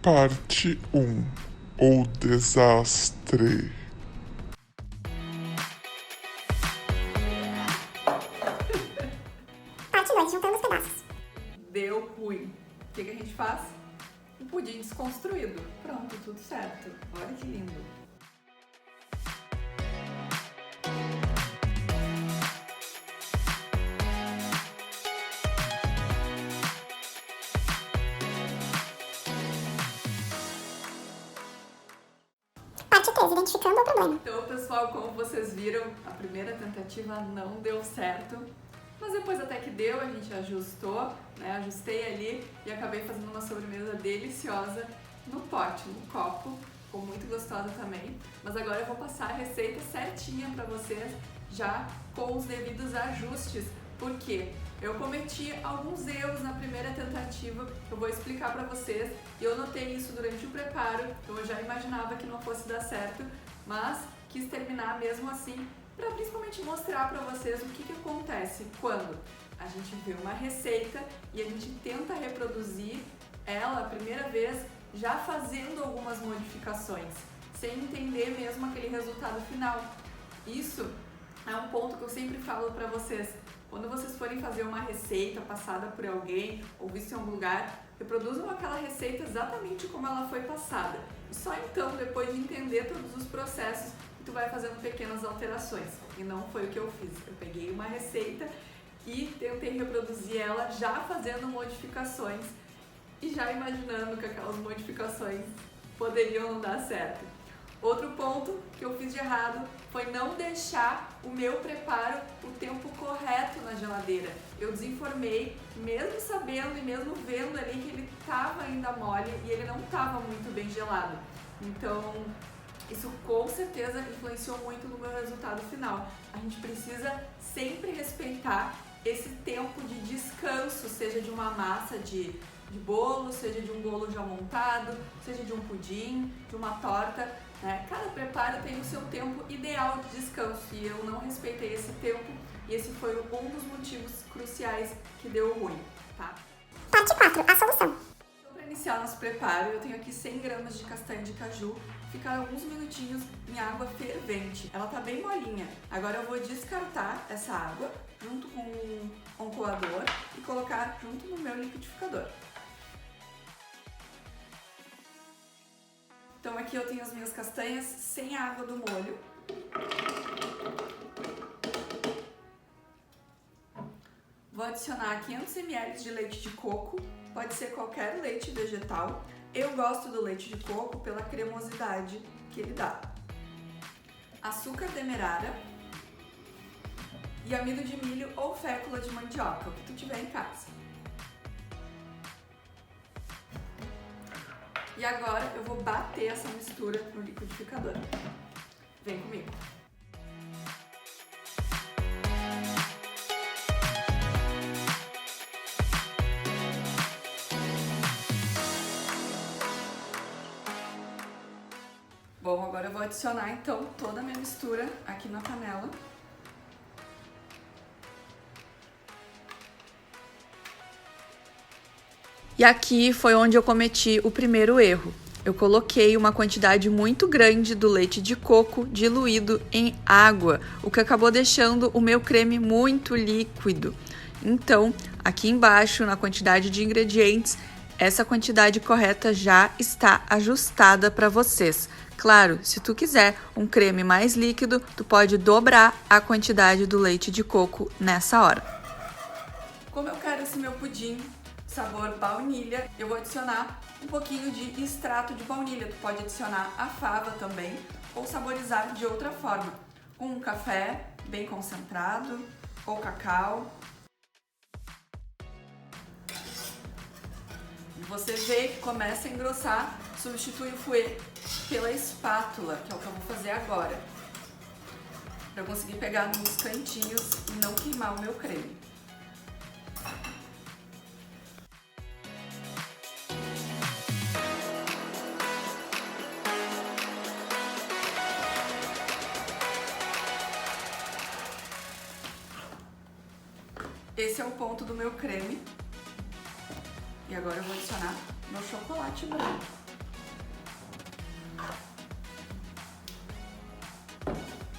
Parte 1. O desastre. Parte 2. Juntando os pedaços. Deu ruim. O que a gente faz? Um pudim desconstruído. Pronto, tudo certo. Olha que lindo. Parte 3. Identificando o problema. Então, pessoal, como vocês viram, a primeira tentativa não deu certo. Mas depois até que deu, a gente ajustou, né? Ajustei ali e acabei fazendo uma sobremesa deliciosa no pote, no copo. Ficou muito gostosa também. Mas agora eu vou passar a receita certinha para vocês, já com os devidos ajustes. Por quê? Eu cometi alguns erros na primeira tentativa, eu vou explicar para vocês. Eu notei isso durante o preparo, eu já imaginava que não fosse dar certo, mas quis terminar mesmo assim, para principalmente mostrar para vocês o que acontece quando a gente vê uma receita e a gente tenta reproduzir ela a primeira vez, já fazendo algumas modificações, sem entender mesmo aquele resultado final. Isso é um ponto que eu sempre falo para vocês. Quando vocês forem fazer uma receita passada por alguém ou visto em algum lugar, reproduzam aquela receita exatamente como ela foi passada. E só então, depois de entender todos os processos, tu vai fazendo pequenas alterações. E não foi o que eu fiz. Eu peguei uma receita e tentei reproduzir ela já fazendo modificações e já imaginando que aquelas modificações poderiam não dar certo. Outro ponto que eu fiz de errado foi não deixar o meu preparo o tempo correto na geladeira. Eu desenformei, mesmo sabendo e mesmo vendo ali que ele estava ainda mole e ele não estava muito bem gelado. Então, isso com certeza influenciou muito no meu resultado final. A gente precisa sempre respeitar esse tempo de descanso, seja de uma massa de bolo, seja de um bolo já montado, seja de um pudim, de uma torta, né? Cada preparo tem o seu tempo ideal de descanso e eu não respeitei esse tempo e esse foi um dos motivos cruciais que deu ruim, tá? Parte 4. A solução. Então, para iniciar nosso preparo, eu tenho aqui 100 gramas de castanha de caju, ficar alguns minutinhos em água fervente. Ela tá bem molinha. Agora eu vou descartar essa água junto com um coador e colocar junto no meu liquidificador. Então aqui eu tenho as minhas castanhas sem a água do molho. Vou adicionar 500 ml de leite de coco, pode ser qualquer leite vegetal. Eu gosto do leite de coco pela cremosidade que ele dá. Açúcar demerara e amido de milho ou fécula de mandioca, o que tu tiver em casa. E agora eu vou bater essa mistura no liquidificador. Vem comigo. Bom, agora eu vou adicionar então toda a minha mistura aqui na panela. E aqui foi onde eu cometi o primeiro erro. Eu coloquei uma quantidade muito grande do leite de coco diluído em água, o que acabou deixando o meu creme muito líquido. Então, aqui embaixo, na quantidade de ingredientes, essa quantidade correta já está ajustada para vocês. Claro, se tu quiser um creme mais líquido, tu pode dobrar a quantidade do leite de coco nessa hora. Como eu quero esse meu pudim sabor baunilha, eu vou adicionar um pouquinho de extrato de baunilha. Tu pode adicionar a fava também ou saborizar de outra forma, com um café bem concentrado ou cacau. E você vê que começa a engrossar, substitui o fouet pela espátula, que é o que eu vou fazer agora, para eu conseguir pegar nos cantinhos e não queimar o meu creme. Esse é o ponto do meu creme. E agora eu vou adicionar meu chocolate branco.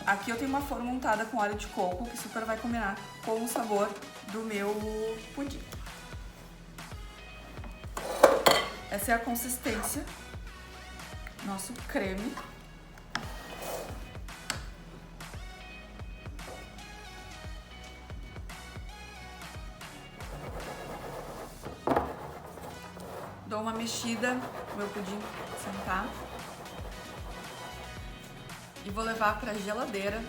Aqui eu tenho uma forma untada com óleo de coco, que super vai combinar com o sabor do meu pudim. Essa é a consistência do nosso creme. Dou uma mexida no meu pudim sentar. E vou levar para a geladeira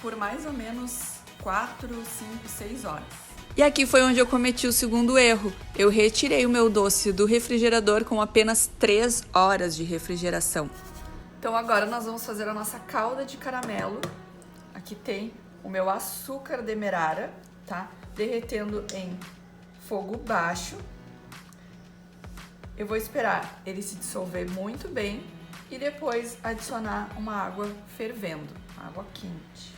por mais ou menos 4, 5, 6 horas. E aqui foi onde eu cometi o segundo erro. Eu retirei o meu doce do refrigerador com apenas 3 horas de refrigeração. Então agora nós vamos fazer a nossa calda de caramelo. Aqui tem o meu açúcar demerara, tá? Derretendo em fogo baixo. Eu vou esperar ele se dissolver muito bem e depois adicionar uma água fervendo, água quente.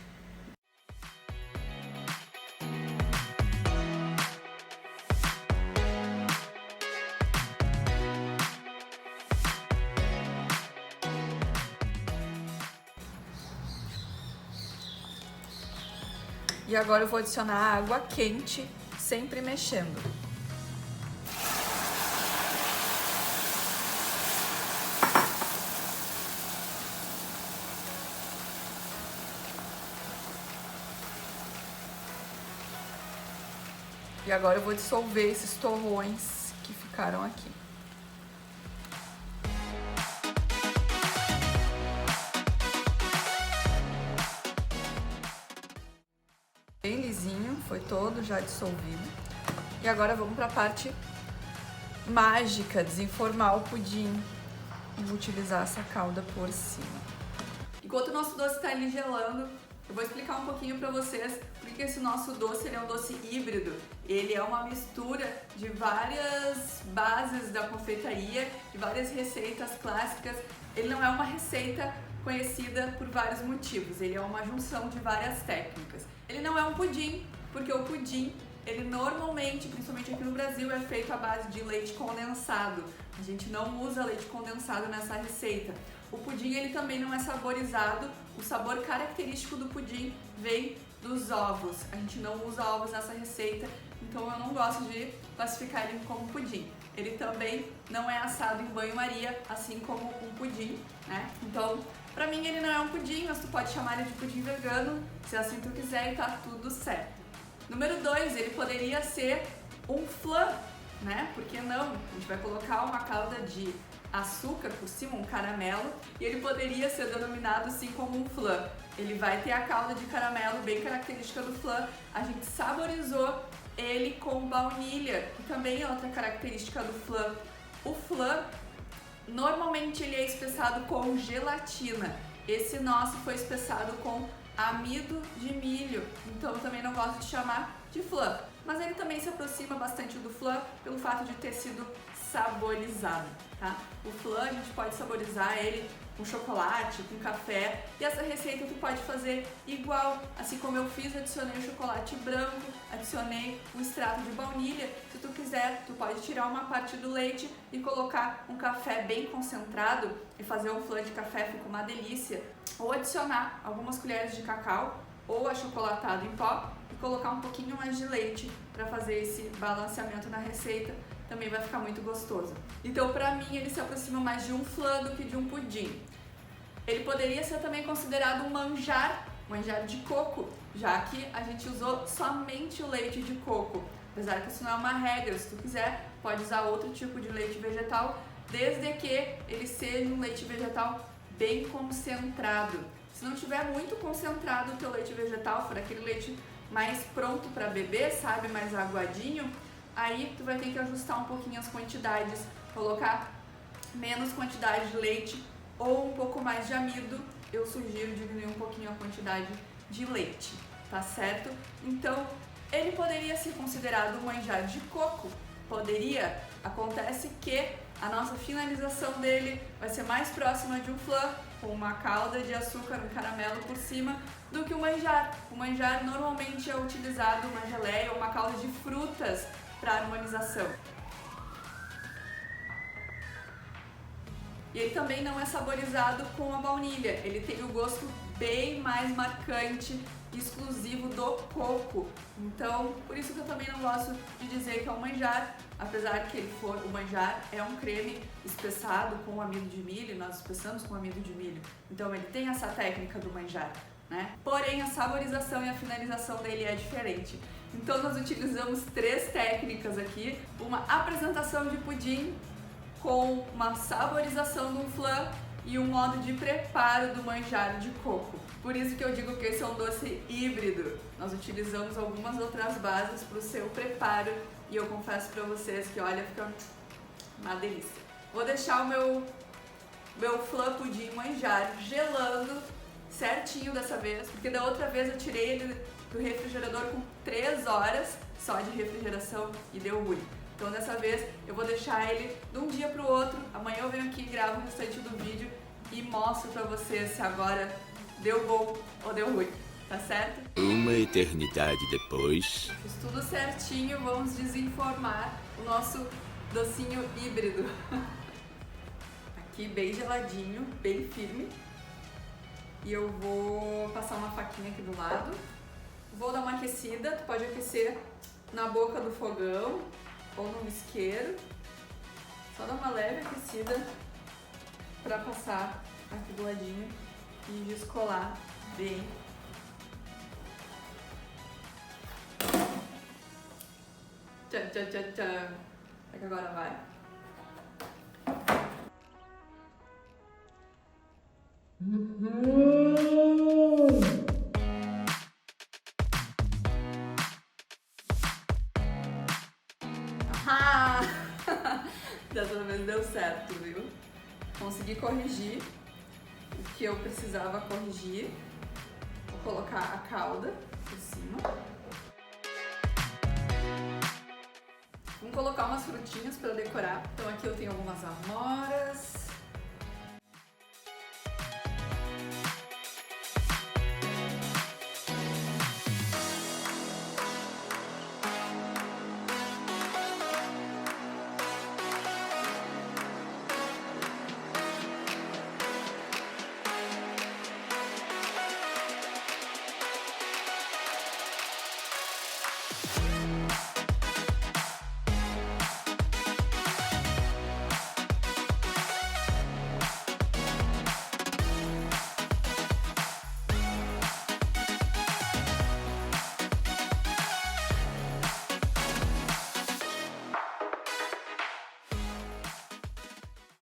E agora eu vou adicionar a água quente, sempre mexendo. E agora eu vou dissolver esses torrões que ficaram aqui. Bem lisinho, foi todo já dissolvido. E agora vamos para a parte mágica, desenformar o pudim e vou utilizar essa calda por cima. Enquanto o nosso doce está ali gelando, eu vou explicar um pouquinho para vocês porque esse nosso doce ele é um doce híbrido. Ele é uma mistura de várias bases da confeitaria, de várias receitas clássicas. Ele não é uma receita conhecida por vários motivos, ele é uma junção de várias técnicas. Ele não é um pudim, porque o pudim, ele normalmente, principalmente aqui no Brasil, é feito à base de leite condensado. A gente não usa leite condensado nessa receita. O pudim ele também não é saborizado, o sabor característico do pudim vem dos ovos. A gente não usa ovos nessa receita, então eu não gosto de classificar ele como pudim. Ele também não é assado em banho-maria, assim como um pudim, né? Então, pra mim ele não é um pudim, mas tu pode chamar ele de pudim vegano, se assim tu quiser e tá tudo certo. Número 2, ele poderia ser um flan, né? Por que não? A gente vai colocar uma calda de açúcar por cima, um caramelo, e ele poderia ser denominado assim como um flan. Ele vai ter a calda de caramelo bem característica do flan. A gente saborizou ele com baunilha, que também é outra característica do flan. O flan, normalmente ele é espessado com gelatina. Esse nosso foi espessado com amido de milho, então eu também não gosto de chamar de flan. Mas ele também se aproxima bastante do flan pelo fato de ter sido saborizado, tá? O flan a gente pode saborizar ele com chocolate, com café, e essa receita tu pode fazer igual, assim como eu fiz, adicionei o chocolate branco, adicionei o extrato de baunilha. Se tu quiser, tu pode tirar uma parte do leite e colocar um café bem concentrado e fazer um flan de café, fica uma delícia. Ou adicionar algumas colheres de cacau ou achocolatado em pó e colocar um pouquinho mais de leite para fazer esse balanceamento na receita, também vai ficar muito gostoso. Então, para mim, ele se aproxima mais de um flan do que de um pudim. Ele poderia ser também considerado um manjar de coco, já que a gente usou somente o leite de coco. Apesar que isso não é uma regra, se tu quiser, pode usar outro tipo de leite vegetal, desde que ele seja um leite vegetal bem concentrado. Se não tiver muito concentrado o teu leite vegetal, for aquele leite mais pronto para beber, sabe, mais aguadinho, aí tu vai ter que ajustar um pouquinho as quantidades, colocar menos quantidade de leite ou um pouco mais de amido. Eu sugiro diminuir um pouquinho a quantidade de leite, tá certo? Então, ele poderia ser considerado um manjar de coco? Poderia. Acontece que a nossa finalização dele vai ser mais próxima de um flan, com uma calda de açúcar, um caramelo por cima, do que o manjar. O manjar normalmente é utilizado uma geleia ou uma calda de frutas para harmonização. E ele também não é saborizado com a baunilha, ele tem o gosto bem mais marcante, exclusivo do coco. Então, por isso que eu também não gosto de dizer que é um manjar, apesar que o manjar é um creme espessado com amido de milho, nós espessamos com amido de milho. Então ele tem essa técnica do manjar, né? Porém, a saborização e a finalização dele é diferente. Então nós utilizamos 3 técnicas aqui, uma apresentação de pudim com uma saborização do flan e um modo de preparo do manjar de coco. Por isso que eu digo que esse é um doce híbrido. Nós utilizamos algumas outras bases para o seu preparo e eu confesso para vocês que, olha, fica uma delícia. Vou deixar o meu flan pudim manjar gelando certinho dessa vez, porque da outra vez eu tirei ele do refrigerador com 3 horas só de refrigeração e deu ruim. Então dessa vez eu vou deixar ele de um dia pro outro. Amanhã eu venho aqui, gravo o restante do vídeo e mostro pra vocês se agora deu bom ou deu ruim, tá certo? Uma eternidade depois. Fiz tudo certinho, vamos desenformar o nosso docinho híbrido. Aqui bem geladinho, bem firme. E eu vou passar uma faquinha aqui do lado. Vou dar uma aquecida, tu pode aquecer na boca do fogão ou no isqueiro. Só dar uma leve aquecida para passar aqui do ladinho e descolar bem. Tchan, tchan, tchan, tchan. É que agora vai. Ah! Dessa vez deu certo, viu? Consegui corrigir o que eu precisava corrigir. Vou colocar a calda por cima. Vamos colocar umas frutinhas para decorar. Então aqui eu tenho algumas amoras,